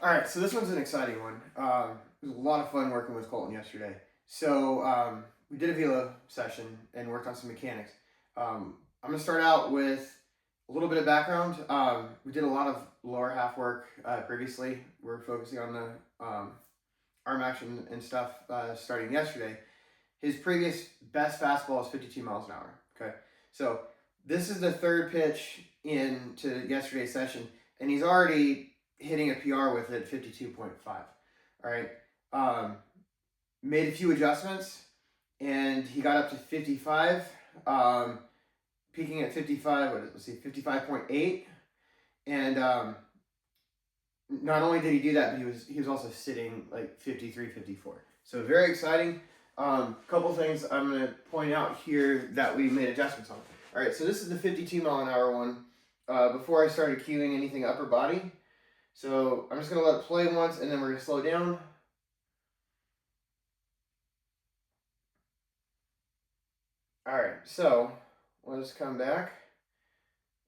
All right, so this one's an exciting one. It was a lot of fun working with Colton yesterday. So we did a velo session and worked on some mechanics. I'm going to start out with a little bit of background. We did a lot of lower half work previously. We're focusing on the arm action and stuff starting yesterday. His previous best fastball is 52 miles an hour. Okay, so this is the third pitch into yesterday's session, and he's already hitting a PR with it, 52.5. All right. Made a few adjustments, and he got up to 55, peaking at 55. Let's see, 55.8, and not only did he do that, but he was also sitting like 53, 54. So very exciting. Couple things I'm going to point out here that we made adjustments on. All right, so this is the 52 mile an hour one. Before I started cueing anything upper body. So I'm just going to let it play once, and then we're going to slow down. All right, so let's come back.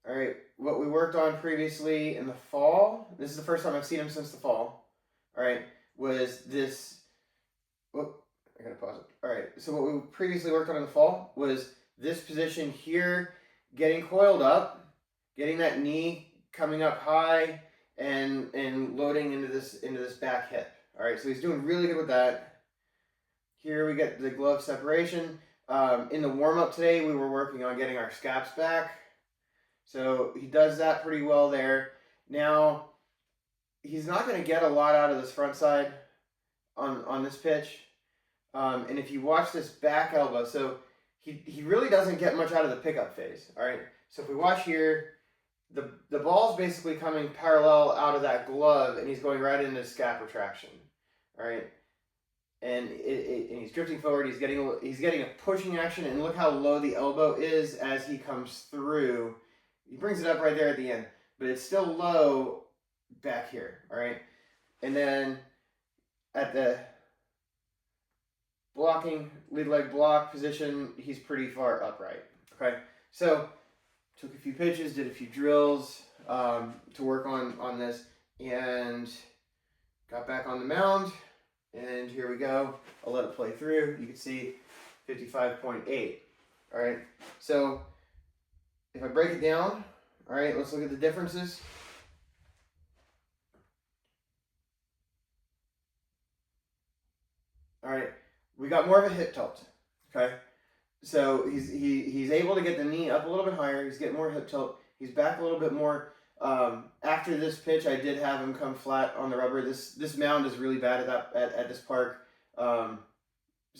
All right, what we worked on previously in the fall, this is the first time I've seen him since the fall, all right, was this, whoop, I gotta pause it. All right, so what we previously worked on in the fall was this position here, getting coiled up, getting that knee coming up high, and loading into this back hip. All right, so he's doing really good with that. Here we get the glove separation. In the warm-up today, we were working on getting our scaps back. So he does that pretty well there. Now, he's not going to get a lot out of this front side on this pitch. And if you watch this back elbow, so he really doesn't get much out of the pickup phase. All right, so if we watch here, the ball's basically coming parallel out of that glove, and he's going right into scap retraction. All right. And and he's drifting forward. He's getting a pushing action, and look how low the elbow is as he comes through. He brings it up right there at the end, but it's still low back here. All right, and then at the blocking lead leg block position, he's pretty far upright. Okay, so took a few pitches, did a few drills to work on this, and got back on the mound. And here we go. I'll let it play through. You can see 55.8. All right. So if I break it down, all right, let's look at the differences. All right. We got more of a hip tilt. Okay. So he's able to get the knee up a little bit higher. He's getting more hip tilt. He's back a little bit more. After this pitch, I did have him come flat on the rubber. This mound is really bad at this park, so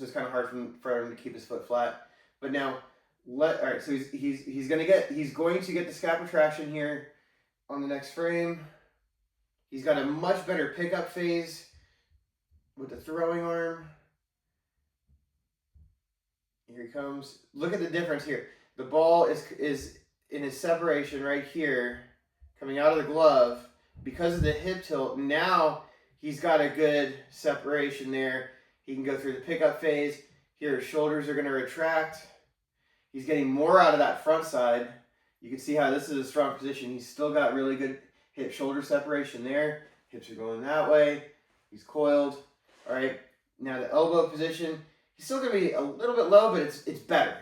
it's kind of hard for him to keep his foot flat. But now, all right. So he's going to get the scap retraction here on the next frame. He's got a much better pickup phase with the throwing arm. Here he comes. Look at the difference here. The ball is in his separation right here, coming out of the glove. Because of the hip tilt, now he's got a good separation there. He can go through the pickup phase. Here, his shoulders are going to retract. He's getting more out of that front side. You can see how this is a strong position. He's still got really good hip-shoulder separation there. Hips are going that way. He's coiled. All right, now the elbow position. He's still going to be a little bit low, but it's better.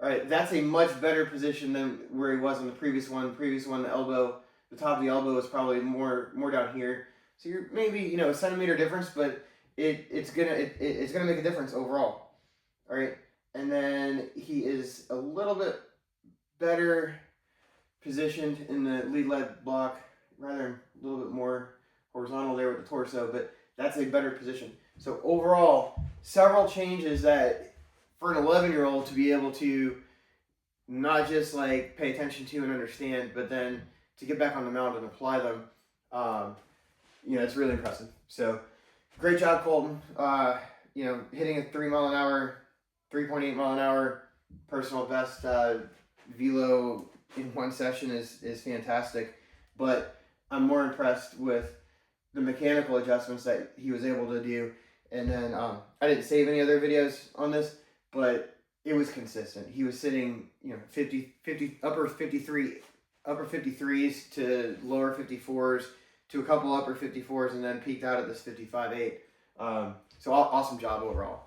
All right, that's a much better position than where he was in the previous one. The top of the elbow is probably more down here. So you're maybe a centimeter difference, but it's gonna make a difference overall. All right, and then he is a little bit better positioned in the lead leg block, rather a little bit more horizontal there with the torso, but that's a better position. So overall, several changes that for an 11-year-old to be able to not just like pay attention to and understand, but then to get back on the mound and apply them, it's really impressive. So great job, Colton. Hitting a 3.8 mile an hour personal best velo in one session is fantastic. But I'm more impressed with the mechanical adjustments that he was able to do. And then I didn't save any other videos on this, but it was consistent. He was sitting, 50 upper 53s to lower 54s, to a couple upper 54s and then peaked out at this 55.8. So awesome job overall.